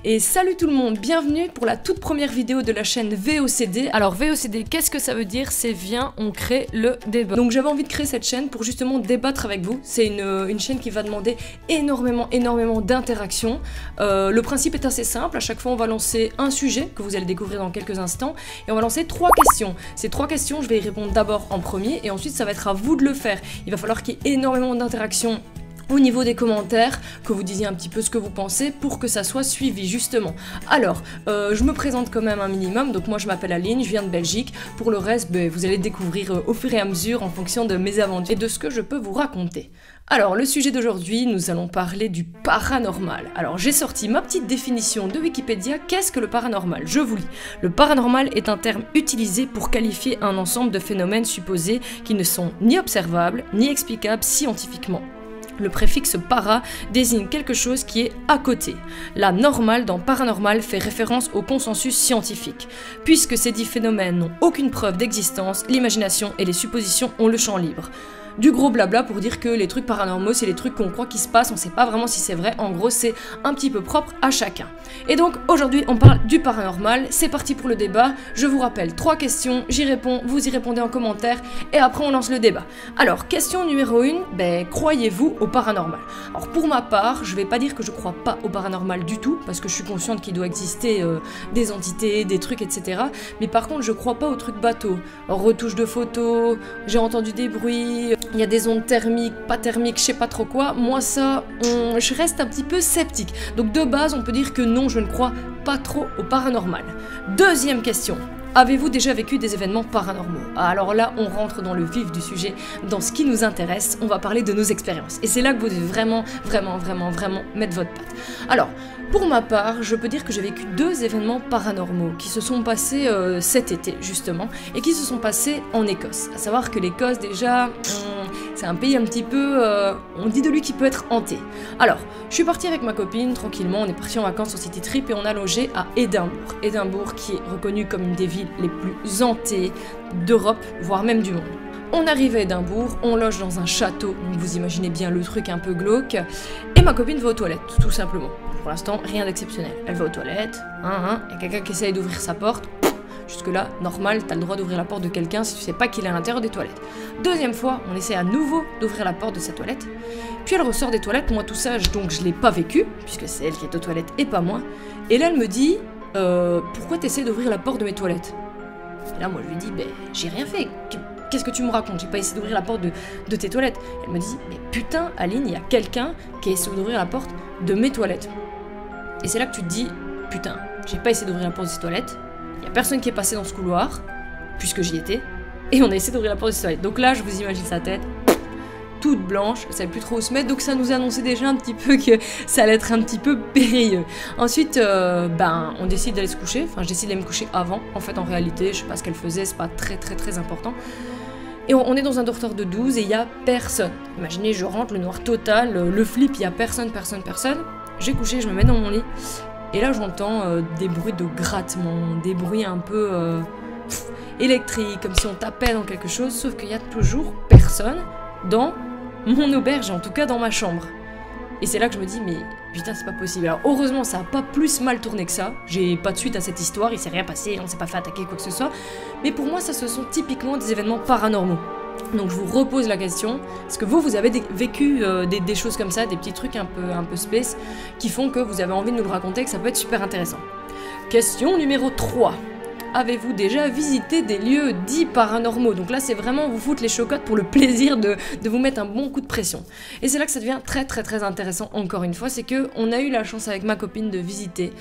Et salut tout le monde, bienvenue pour la toute première vidéo de la chaîne VOCD. Alors VOCD, qu'est-ce que ça veut dire? C'est viens, on crée le débat. Donc j'avais envie de créer cette chaîne pour justement débattre avec vous. C'est une chaîne qui va demander énormément d'interactions. Le principe est assez simple, à chaque fois on va lancer un sujet que vous allez découvrir dans quelques instants et on va lancer 3 questions. Ces 3 questions, je vais y répondre d'abord en premier et ensuite ça va être à vous de le faire. Il va falloir qu'il y ait énormément d'interactions au niveau des commentaires, que vous disiez un petit peu ce que vous pensez pour que ça soit suivi justement. Alors, je me présente quand même un minimum, donc moi je m'appelle Aline, je viens de Belgique. Pour le reste, vous allez découvrir au fur et à mesure en fonction de mes aventures et de ce que je peux vous raconter. Alors, le sujet d'aujourd'hui, nous allons parler du paranormal. Alors, j'ai sorti ma petite définition de Wikipédia. Qu'est-ce que le paranormal? Je vous lis. Le paranormal est un terme utilisé pour qualifier un ensemble de phénomènes supposés qui ne sont ni observables, ni explicables scientifiquement. Le préfixe para désigne quelque chose qui est à côté. La normale dans paranormal fait référence au consensus scientifique. Puisque ces 10 phénomènes n'ont aucune preuve d'existence, l'imagination et les suppositions ont le champ libre. Du gros blabla pour dire que les trucs paranormaux, c'est les trucs qu'on croit qui se passent, on sait pas vraiment si c'est vrai, en gros c'est un petit peu propre à chacun. Et donc aujourd'hui on parle du paranormal, c'est parti pour le débat, je vous rappelle 3 questions, j'y réponds, vous y répondez en commentaire, et après on lance le débat. Alors, question numéro 1, croyez-vous au paranormal? Alors pour ma part, je vais pas dire que je crois pas au paranormal du tout, parce que je suis consciente qu'il doit exister des entités, des trucs, etc. Mais par contre je crois pas aux trucs bateaux, retouche de photos, j'ai entendu des bruits, il y a des ondes thermiques, pas thermiques, je sais pas trop quoi. Moi ça, je reste un petit peu sceptique. Donc de base, on peut dire que non, je ne crois pas trop au paranormal. Deuxième question. Avez-vous déjà vécu des événements paranormaux? Alors là, on rentre dans le vif du sujet, dans ce qui nous intéresse, on va parler de nos expériences. Et c'est là que vous devez vraiment mettre votre patte. Alors, pour ma part, je peux dire que j'ai vécu 2 événements paranormaux qui se sont passés cet été, justement, et qui se sont passés en Écosse. À savoir que l'Écosse, déjà, c'est un pays un petit peu, on dit de lui qu'il peut être hanté. Alors, je suis partie avec ma copine, tranquillement, on est parti en vacances en city trip et on a logé à Édimbourg. Édimbourg qui est reconnu comme une des villes les plus hantées d'Europe, voire même du monde. On arrive à Édimbourg, on loge dans un château, donc vous imaginez bien le truc un peu glauque, et ma copine va aux toilettes, tout simplement. Pour l'instant, rien d'exceptionnel. Elle va aux toilettes, il y a quelqu'un qui essaye d'ouvrir sa porte. Jusque-là, normal, t'as le droit d'ouvrir la porte de quelqu'un si tu sais pas qu'il est à l'intérieur des toilettes. Deuxième fois, on essaie à nouveau d'ouvrir la porte de sa toilette. Puis elle ressort des toilettes, moi tout ça, donc je l'ai pas vécu, puisque c'est elle qui est aux toilettes et pas moi. Et là, elle me dit, pourquoi t'essaies d'ouvrir la porte de mes toilettes? Et là, moi je lui dis, j'ai rien fait. Qu'est-ce que tu me racontes? J'ai pas essayé d'ouvrir la porte de tes toilettes. Elle me dit, mais putain, Aline, il y a quelqu'un qui a essayé d'ouvrir la porte de mes toilettes. Et c'est là que tu te dis, putain, j'ai pas essayé d'ouvrir la porte de ces toilettes. Il y a personne qui est passé dans ce couloir, puisque j'y étais, et on a essayé d'ouvrir la porte de ces toilettes. Donc là, je vous imagine sa tête, toute blanche, elle savait plus trop où se mettre, donc ça nous annonçait déjà un petit peu que ça allait être un petit peu périlleux. Ensuite, on décide d'aller se coucher, enfin je décide d'aller me coucher avant, en fait en réalité, je sais pas ce qu'elle faisait, c'est pas très important. Et on est dans un dortoir de 12 et il y a personne. Imaginez, je rentre, le noir total, le flip, il y a personne. J'ai couché, je me mets dans mon lit. Et là, j'entends des bruits de grattement, des bruits un peu électriques, comme si on tapait dans quelque chose, sauf qu'il y a toujours personne dans mon auberge, en tout cas dans ma chambre. Et c'est là que je me dis, mais putain, c'est pas possible. Alors heureusement, ça a pas plus mal tourné que ça. J'ai pas de suite à cette histoire, il s'est rien passé, on s'est pas fait attaquer, quoi que ce soit. Mais pour moi, ça, ce sont typiquement des événements paranormaux. Donc je vous repose la question, est-ce que vous avez vécu des choses comme ça, des petits trucs un peu space, qui font que vous avez envie de nous le raconter, que ça peut être super intéressant. Question numéro 3. Avez-vous déjà visité des lieux dits paranormaux? Donc là, c'est vraiment vous foutre les chocottes pour le plaisir de vous mettre un bon coup de pression. Et c'est là que ça devient très intéressant encore une fois, c'est que on a eu la chance avec ma copine de visiter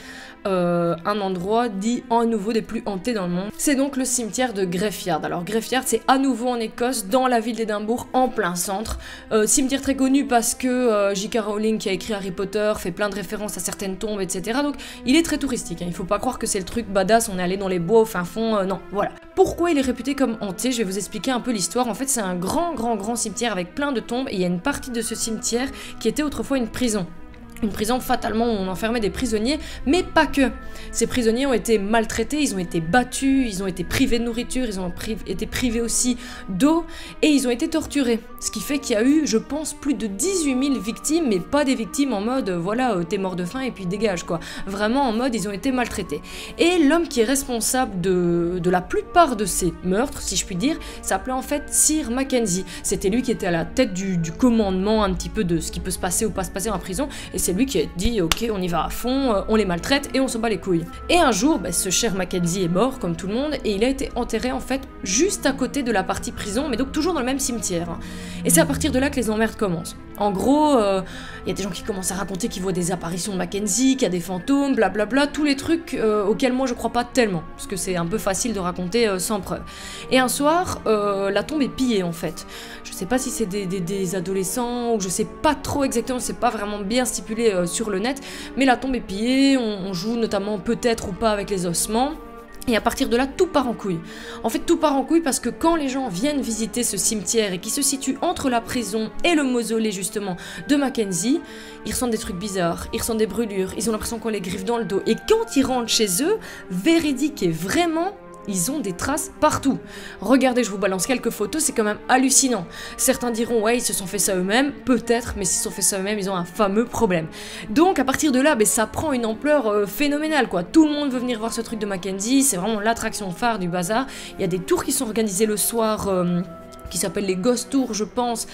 un endroit dit à nouveau des plus hantés dans le monde. C'est donc le cimetière de Grefyard. Alors Grefyard, c'est à nouveau en Écosse, dans la ville d'Édimbourg, en plein centre. Cimetière très connu parce que J.K. Rowling, qui a écrit Harry Potter, fait plein de références à certaines tombes, etc. Donc il est très touristique, hein. Il faut pas croire que c'est le truc badass, on est allé dans les bois au fin fond, non, voilà. Pourquoi il est réputé comme hanté? Je vais vous expliquer un peu l'histoire. En fait, c'est un grand cimetière avec plein de tombes, et il y a une partie de ce cimetière qui était autrefois une prison. Une prison fatalement où on enfermait des prisonniers, mais pas que. Ces prisonniers ont été maltraités, ils ont été battus, ils ont été privés de nourriture, ils ont été privés aussi d'eau et ils ont été torturés. Ce qui fait qu'il y a eu, je pense, plus de 18 000 victimes, mais pas des victimes en mode voilà, t'es mort de faim et puis dégage quoi. Vraiment en mode ils ont été maltraités. Et l'homme qui est responsable de la plupart de ces meurtres, si je puis dire, s'appelait en fait Sir Mackenzie. C'était lui qui était à la tête du commandement un petit peu de ce qui peut se passer ou pas se passer en prison et c'est lui qui a dit ok on y va à fond, on les maltraite et on se bat les couilles. Et un jour ce cher Mackenzie est mort comme tout le monde et il a été enterré en fait juste à côté de la partie prison mais donc toujours dans le même cimetière. Et c'est à partir de là que les emmerdes commencent. En gros, y a des gens qui commencent à raconter qu'ils voient des apparitions de Mackenzie, qu'il y a des fantômes, blablabla, tous les trucs auxquels moi je crois pas tellement, parce que c'est un peu facile de raconter sans preuve. Et un soir, la tombe est pillée en fait. Je sais pas si c'est des adolescents, ou je sais pas trop exactement, c'est pas vraiment bien stipulé sur le net, mais la tombe est pillée, on joue notamment peut-être ou pas avec les ossements. Et à partir de là, tout part en couille. En fait, tout part en couille parce que quand les gens viennent visiter ce cimetière et qui se situe entre la prison et le mausolée justement de Mackenzie, ils ressentent des trucs bizarres, ils ressentent des brûlures, ils ont l'impression qu'on les griffe dans le dos. Et quand ils rentrent chez eux, véridique et vraiment, ils ont des traces partout. Regardez, je vous balance quelques photos, c'est quand même hallucinant. Certains diront, ouais, ils se sont fait ça eux-mêmes, peut-être, mais s'ils se sont fait ça eux-mêmes, ils ont un fameux problème. Donc, à partir de là, ça prend une ampleur phénoménale, quoi. Tout le monde veut venir voir ce truc de Mackenzie, c'est vraiment l'attraction phare du bazar. Il y a des tours qui sont organisés le soir... qui s'appellent les Ghost Tours, je pense,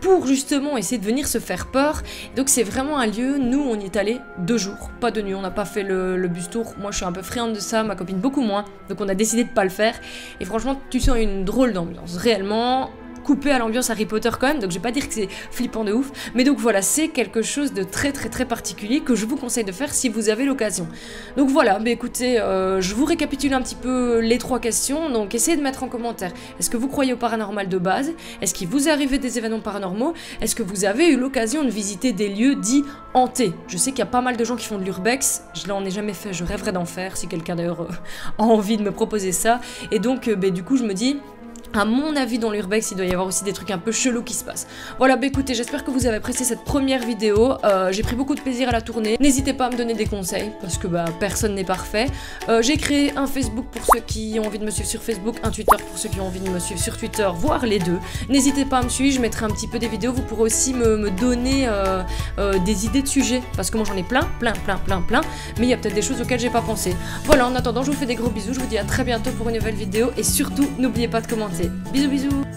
pour justement essayer de venir se faire peur. Donc c'est vraiment un lieu, nous on y est allé 2 jours, pas de nuit, on n'a pas fait le bus tour, moi je suis un peu friande de ça, ma copine beaucoup moins, donc on a décidé de pas le faire, et franchement tu sens une drôle d'ambiance, réellement... coupé à l'ambiance Harry Potter quand même, donc je vais pas dire que c'est flippant de ouf, mais donc voilà, c'est quelque chose de très très très particulier que je vous conseille de faire si vous avez l'occasion. Donc voilà, écoutez, je vous récapitule un petit peu les 3 questions, donc essayez de mettre en commentaire, est-ce que vous croyez au paranormal de base? Est-ce qu'il vous est arrivé des événements paranormaux? Est-ce que vous avez eu l'occasion de visiter des lieux dits hantés? Je sais qu'il y a pas mal de gens qui font de l'urbex, je n'en ai jamais fait, je rêverais d'en faire, si quelqu'un d'ailleurs a envie de me proposer ça, et donc du coup je me dis... à mon avis, dans l'urbex, il doit y avoir aussi des trucs un peu chelous qui se passent. Voilà, écoutez, j'espère que vous avez apprécié cette première vidéo. J'ai pris beaucoup de plaisir à la tourner. N'hésitez pas à me donner des conseils, parce que personne n'est parfait. J'ai créé un Facebook pour ceux qui ont envie de me suivre sur Facebook, un Twitter pour ceux qui ont envie de me suivre sur Twitter, voire les deux. N'hésitez pas à me suivre, je mettrai un petit peu des vidéos. Vous pourrez aussi me donner des idées de sujets, parce que moi j'en ai plein, mais il y a peut-être des choses auxquelles j'ai pas pensé. Voilà, en attendant, je vous fais des gros bisous, je vous dis à très bientôt pour une nouvelle vidéo, et surtout, n'oubliez pas de commenter. Bisous bisous.